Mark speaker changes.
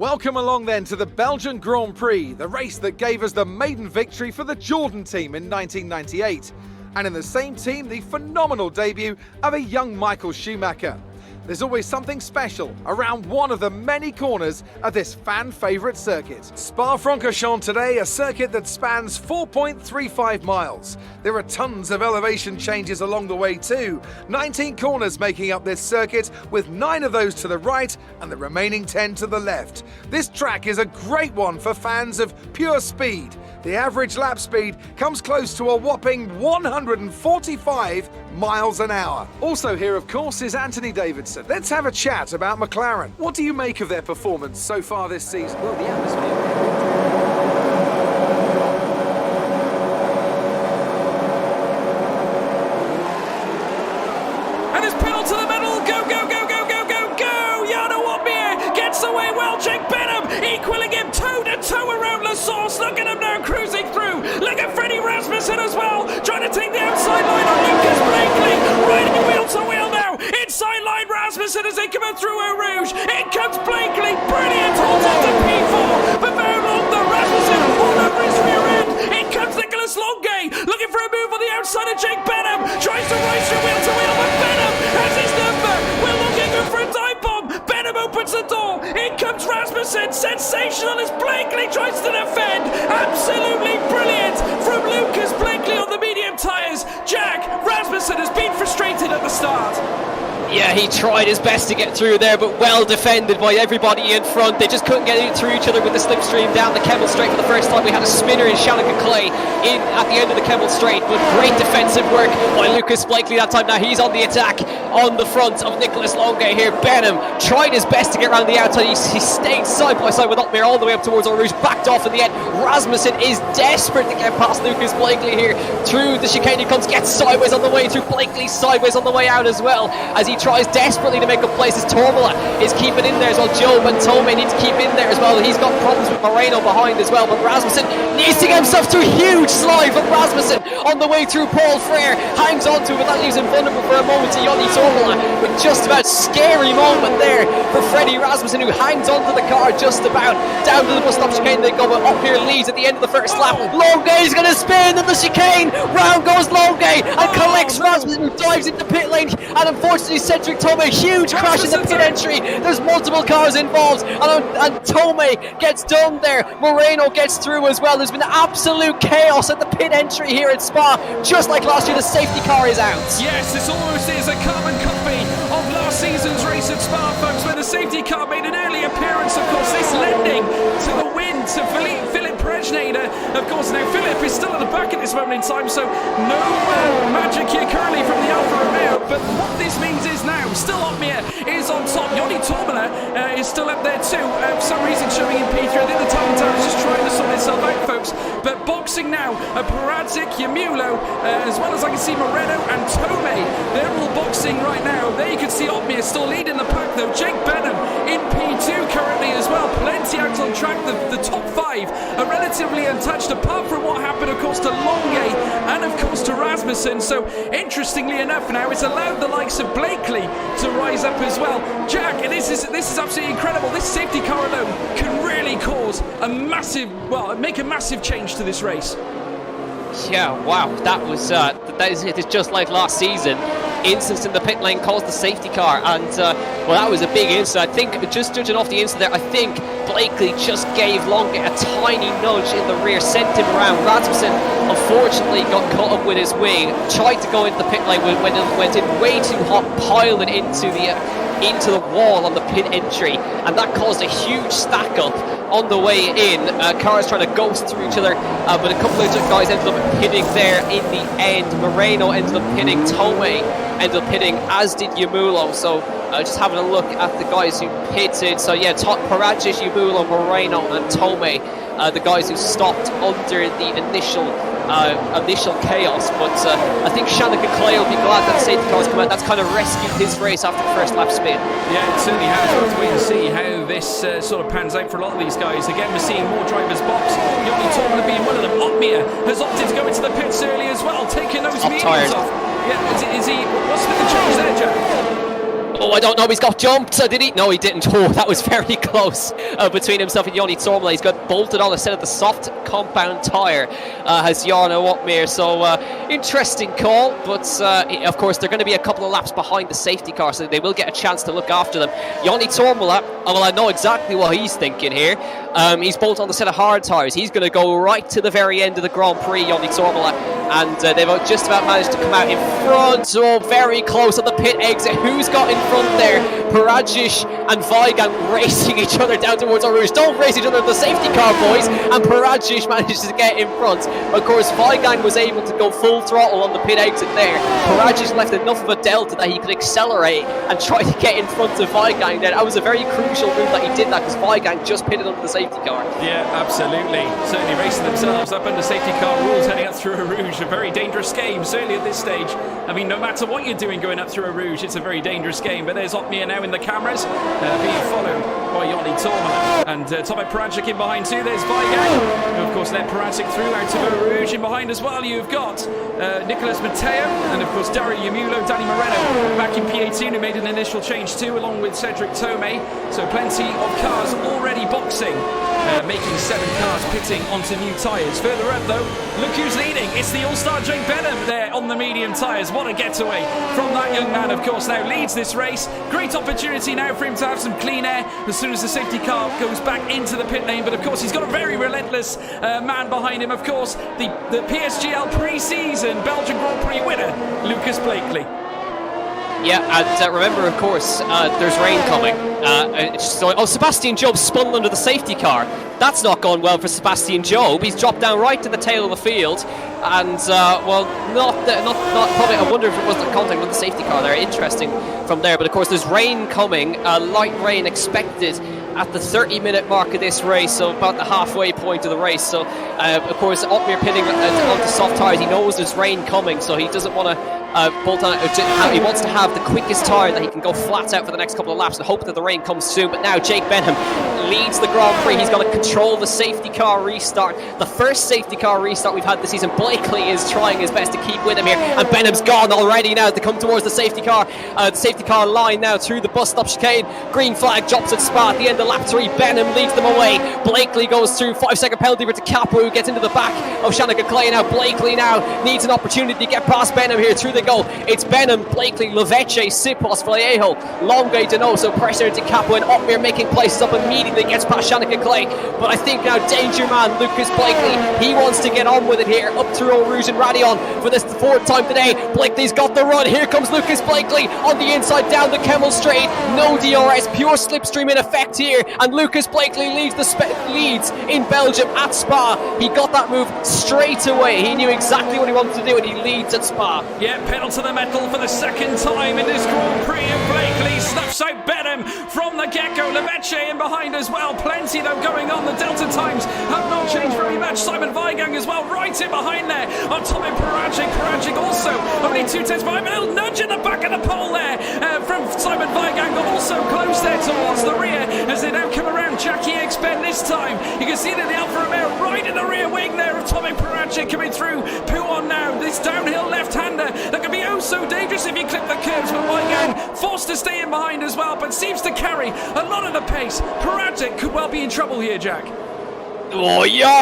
Speaker 1: Welcome along then to the Belgian Grand Prix, the race that gave us the maiden victory for the Jordan team in 1998. And in the same team, the phenomenal debut of a young Michael Schumacher. There's always something special around one of the many corners of this fan-favourite circuit. Spa-Francorchamps today, a circuit that spans 4.35 miles. There are tons of elevation changes along the way too. 19 corners making up this circuit, with 9 of those to the right and the remaining 10 to the left. This track is a great one for fans of pure speed. The average lap speed comes close to a whopping 145 miles an hour. Also here, of course, is Anthony Davidson. Let's have a chat about McLaren. What do you make of their performance so far this season?
Speaker 2: Well, the atmosphere.
Speaker 3: And it's pedal to the metal. Go, go, go, go, go, go, go. Jarno Opmeer gets away well. Jake Benham equaling him toe to toe around La Source. Look at him now cruising through. Look at Freddie Rasmussen as well, trying to take the outside line on Lucas Blakely. Riding wheel to wheel now. Inside line Rasmussen as they come out through Eau Rouge. In comes Blakely. Brilliant. Holds on to P4. But very long the Rasmussen all over his rear end. In comes Nicholas Longay. Looking for a move on the outside of Jake Benham. Tries to race through wheel to wheel, but Benham has his number. We're looking good for a dive bomb. Benham opens the door. In comes Rasmussen. Sensational as Blakely tries to defend. Absolutely brilliant from Lucas Blakely on the medium tyres. Jack Rasmussen has been frustrated at the start.
Speaker 2: Yeah, he tried his best to get through there, but well defended by everybody in front. They just couldn't get through each other with the slipstream down the Kemmel Straight for the first time. We had a spinner in Shannon Clay in at the end of the Kemmel Straight, but great defensive work by Lucas Blakely that time. Now he's on the attack on the front of Nicholas Longay here. Benham tried his best to get around the outside. He stayed side by side with Opmeer all the way up towards Eau Rouge, backed off in the end. Rasmussen is desperate to get past Lucas Blakely here through the chicane. He comes, gets sideways on the way through. Blakely sideways on the way out as well, as he tries desperately to make up places. Tormola is keeping in there as well. Job and Tomei need to keep in there as well. He's got problems with Moreno behind as well, but Rasmussen needs to get himself through. Huge slide from Rasmussen on the way through. Paul Frere hangs on to it, but that leaves him vulnerable for a moment to Joni Tormola, with just about scary moment there for Freddie Rasmussen, who hangs onto the car just about down to the bus stop chicane. They go, but up here leads at the end of the first lap. Longay's going to spin in the chicane. Round goes Longay and collects Rasmussen, who dives into pit lane, and unfortunately Cedric Tomei, huge crash in the pit entry. There's multiple cars involved, and Tomei gets done there. Moreno gets through as well. There's been absolute chaos at the pit entry here at Spa. Just like last year, the safety car is out.
Speaker 3: Yes, this almost is a carbon copy of last season's race at Spa, folks, where the safety car made an early appearance. Of course, this lending to the win to Philippe Prejnader. Of course, now Philip is still at the back at this moment in time, so no magic here currently from the Alfa Romeo. But what this means is now, still Opmeer is on top. Joni Tormola is still up there too. For some reason showing in P3. I think the time tower is just trying to sort itself out, folks. But boxing now, Paradzik, Yamulo, as well as I can see Moreno and Tomei. They're all boxing right now. There you can see Opmeer still leading the pack though. Jake Benham in P2 currently as well. Plenty out on track. The top 5 are relatively untouched, apart from what happened, of course, to Longay and of course to Rasmussen. So interestingly enough, now it's allowed the likes of Blakely to rise up as well. Jack, this is absolutely incredible. This safety car alone can really cause a massive, make a massive change to this race.
Speaker 2: Yeah, wow, that is just like last season. Instance in the pit lane caused the safety car, and that was a big incident. I think, just judging off the incident there, I think Blakely just gave Longay a tiny nudge in the rear, sent him around. Rasmussen unfortunately got caught up with his wing, tried to go into the pit lane, went in way too hot, piled it into the wall on the pit entry, and that caused a huge stack up on the way in. Cars trying to ghost through each other, but a couple of guys ended up pitting there in the end. Moreno ended up pitting, Tomei ended up pitting, as did Yamulo. So just having a look at the guys who pitted. So yeah, Paradzik, Yamulo, Moreno and Tomei, the guys who stopped under the initial chaos, but I think Shannon Clay will be glad that safety car's come out. That's kind of rescued his race after the first lap spin.
Speaker 3: Yeah, it certainly has. We'll have to wait and see how this sort of pans out for a lot of these guys. Again, we're seeing more drivers box. Joni Tormola being one of them. Opmeer has opted to go into the pits early as well, taking those mediums off. Yeah, is he? What's with the change there, Jack?
Speaker 2: Oh, I don't know. He's got jumped. Did he? No, he didn't. Oh, that was very close between himself and Joni Tormala. He's got bolted on instead of the soft compound tyre, has Jarno Opmeer. So interesting call, but of course they're going to be a couple of laps behind the safety car, so they will get a chance to look after them. Joni Tormala, well, I know exactly what he's thinking here. He's bolted on the set of hard tyres. He's going to go right to the very end of the Grand Prix, Joni Tormala, and they've just about managed to come out in front. So very close on the pit exit. Who's got in front there? Paradzic and Weigand racing each other down towards Eau Rouge. Don't race each other in the safety car, boys. And Paradzic manages to get in front. Of course, Weigand was able to go full throttle on the pit exit there. Paradzic left enough of a delta that he could accelerate and try to get in front of Weigand there. That was a very crucial move that he did that, because Weigand just pitted under the safety car.
Speaker 3: Yeah, absolutely. Certainly racing themselves up under safety car rules heading up through Eau Rouge. A very dangerous game, certainly at this stage. I mean, no matter what you're doing going up through Eau Rouge, it's a very dangerous game. But there's Opmeer now in the cameras, being followed by Joni Tormala. And Tomek Paradzic in behind too. There's Weigand, who of course led Paradzic through out of Eau Rouge. In behind as well, you've got Nicolas Matteo and of course Dario Yamulo, Danny Moreno back in P18, who made an initial change too, along with Cedric Tomei. So plenty of cars already boxing, making 7 cars pitting onto new tyres. Further up though, look who's leading. It's the all-star Jake Benham there on the medium tyres. What a getaway from that young man, of course, now leads this race. Great opportunity now for him to have some clean air as soon as the safety car goes back into the pit lane. But of course, he's got a very relentless man behind him. Of course, the PSGL pre-season Belgian Grand Prix winner, Lucas Blakely.
Speaker 2: Yeah, and remember, of course, there's rain coming. Sebastian Job spun under the safety car. That's not gone well for Sebastian Job. He's dropped down right to the tail of the field, and well, not probably. I wonder if it was the contact with the safety car there. Interesting from there, but of course, there's rain coming. Light rain expected at the 30-minute mark of this race, so about the halfway point of the race. So, of course, Opmeer pitting onto soft tyres. He knows there's rain coming, so he doesn't want to bolt on it. He wants to have the quickest tyre that he can go flat out for the next couple of laps and hope that the rain comes soon. But now Jake Benham leads the Grand Prix. He's got to control the safety car restart. The first safety car restart we've had this season. Blakely is trying his best to keep with him here, and Benham's gone already now to come towards the safety car line now through the bus stop chicane. Green flag drops at Spa at the end of lap 3. Benham leads them away. Blakely goes through. 5-second penalty for Capua, who gets into the back of Shanika Clay. Now Blakely now needs an opportunity to get past Benham here through the goal. It's Benham, Blakely, Leveche, Sipos, Vallejo, Longue, Donoso, pressure into Capua, and Opmeer making places up immediately, gets past Shanika Clay. But I think now danger man Lucas Blakely, he wants to get on with it here up through Eau Rouge and Radion for this 4th time today. Blakely's got the run. Here comes Lucas Blakely on the inside down the Kemmel Straight. No DRS, pure slipstream in effect here, and Lucas Blakely leads in Belgium at Spa. He got that move straight away. He knew exactly what he wanted to do, and he leads at Spa.
Speaker 3: Yeah, pedal to the metal for the 2nd time in this Grand Prix, and Blakely snuffs out Benham from the get-go. Leveche in behind as well. Plenty though going on. The delta times have not changed very much. Simon Weigand as well, right in behind there on Tomek Paradzic. Paradzic also only 2/10 behind. A little nudge in the back of the pole there from Simon Weigand, but also close there towards the rear as they now come around. Jackie Expen this time. You can see that the Alfa Romeo right in the rear wing there of Tomek Paradzic coming through. Pouon now, this downhill left-hander that can be oh so dangerous if you clip the curves, but Weigand forced to stay in behind as well, but seems to carry a lot of the pace. Paradzic could well be in trouble here, Jack.
Speaker 2: Oh yeah.